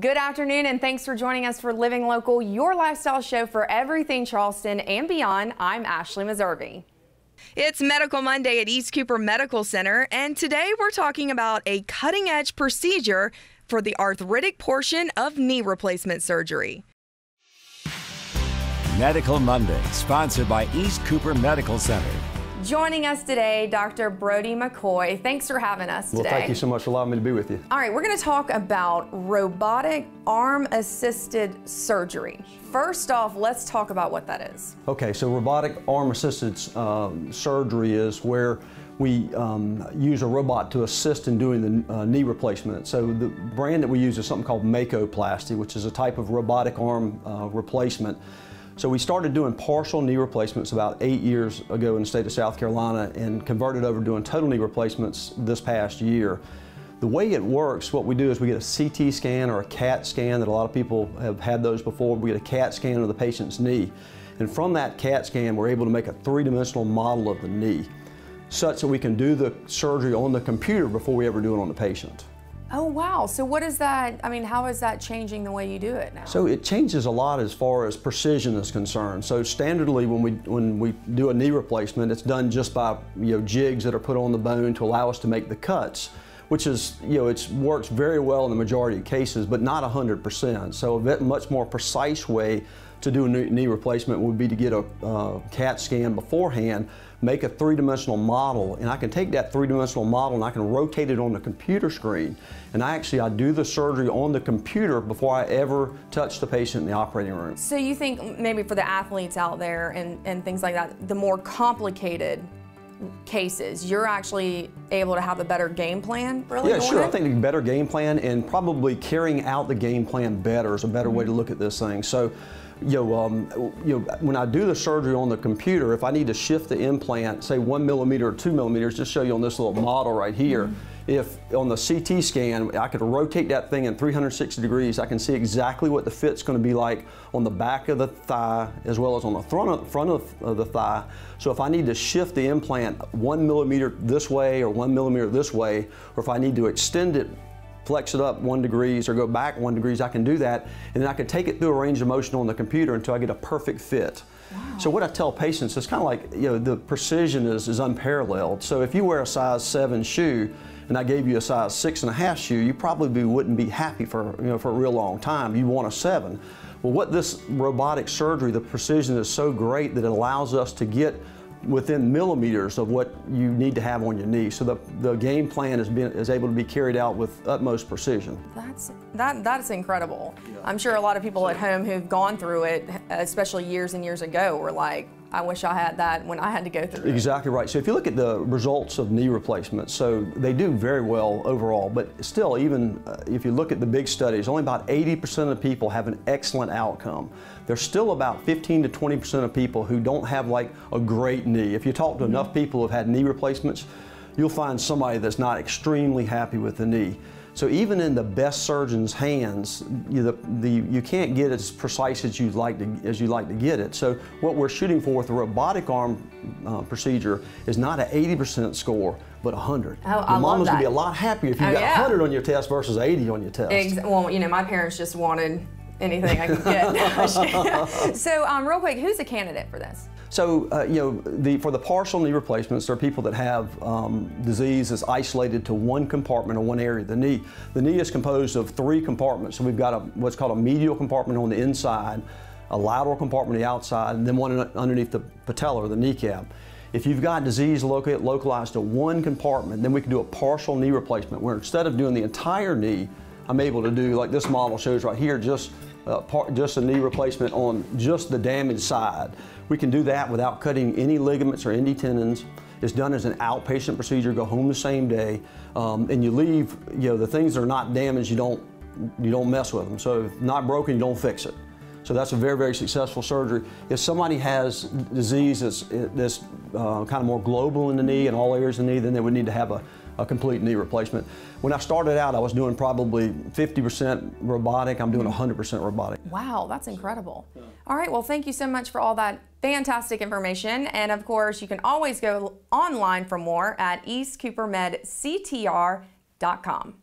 Good afternoon, and thanks for joining us for Living Local, your lifestyle show for everything Charleston and beyond. I'm ASHLEIGH MESSERVY. It's Medical Monday at East Cooper Medical Center, and today we're talking about a cutting-edge procedure for the arthritic portion of knee replacement surgery. Medical Monday, sponsored by East Cooper Medical Center. Joining us today, Dr. Brody McCoy. Thanks for having us today. Well, thank you so much for allowing me to be with you. All right, we're going to talk about robotic arm-assisted surgery. First off, let's talk about what that is. Okay, so robotic arm-assisted surgery is where we use a robot to assist in doing the knee replacement. So the brand that we use is something called Makoplasty, which is a type of robotic arm replacement. So we started doing partial knee replacements about 8 years ago in the state of South Carolina and converted over to doing total knee replacements this past year. The way it works, what we do is we get a CT scan or a CAT scan that a lot of people have had those before. We get a CAT scan of the patient's knee. And from that CAT scan, we're able to make a three-dimensional model of the knee such that we can do the surgery on the computer before we ever do it on the patient. Oh, wow. So what is that, how is that changing the way you do it now? So it changes a lot as far as precision is concerned. So standardly when we do a knee replacement, it's done just by jigs that are put on the bone to allow us to make the cuts, which is, it works very well in the majority of cases, but not 100%. So a much more precise way to do a knee replacement would be to get a CAT scan beforehand, make a three-dimensional model, and I can take that three-dimensional model and I can rotate it on the computer screen. And I do the surgery on the computer before I ever touch the patient in the operating room. So you think maybe for the athletes out there and things like that, the more complicated cases, you're actually able to have a better game plan, really? Yeah, sure. I think a better game plan and probably carrying out the game plan better is a better way to look at this thing. So, when I do the surgery on the computer, if I need to shift the implant, say 1 millimeter or 2 millimeters, just show you on this little model right here, if on the CT scan, I could rotate that thing in 360 degrees, I can see exactly what the fit's going to be like on the back of the thigh as well as on the front of the thigh. So if I need to shift the implant 1 millimeter this way or 1 millimeter this way, or if I need to extend it, flex it up 1 degree or go back 1 degree, I can do that, and then I can take it through a range of motion on the computer until I get a perfect fit. Wow. So what I tell patients is kind of like, the precision is unparalleled. So if you wear a size 7 shoe and I gave you a size 6.5 shoe, you probably wouldn't be happy for a real long time. You want a 7. Well, what this robotic surgery, the precision is so great that it allows us to get within millimeters of what you need to have on your knee. So the game plan is able to be carried out with utmost precision. That's incredible. Yeah. I'm sure a lot of people at home who've gone through it, especially years and years ago, were like, I wish I had that when I had to go through it. Exactly right. So if you look at the results of knee replacements, so they do very well overall, but still, even if you look at the big studies, only about 80% of people have an excellent outcome. There's still about 15 to 20% of people who don't have like a great knee. If you talk to enough people who've had knee replacements, you'll find somebody that's not extremely happy with the knee. So even in the best surgeon's hands, you can't get as precise as you'd like to get it. So what we're shooting for with the robotic arm procedure is not an 80% score, but 100. Oh, I love that. Your mama's gonna be a lot happier if you got 100 on your test versus 80 on your test. Well, my parents just wanted anything I could get. So real quick, who's a candidate for this? So, for the partial knee replacements, there are people that have disease that's isolated to one compartment or one area of the knee. The knee is composed of 3 compartments. So we've got what's called a medial compartment on the inside, a lateral compartment on the outside, and then one underneath the patella or the kneecap. If you've got disease localized to one compartment, then we can do a partial knee replacement, where instead of doing the entire knee, I'm able to do, like this model shows right here, just a knee replacement on just the damaged side. We can do that without cutting any ligaments or any tendons. It's done as an outpatient procedure, go home the same day, and you leave, the things that are not damaged, you don't mess with them. So if not broken, you don't fix it. So that's a very, very successful surgery. If somebody has disease that's kind of more global in the knee and all areas of the knee, then they would need to have a complete knee replacement. When I started out, I was doing probably 50% robotic. I'm doing 100% robotic. Wow, that's incredible. Yeah. All right, well, thank you so much for all that fantastic information. And of course, you can always go online for more at eastcoopermedctr.com.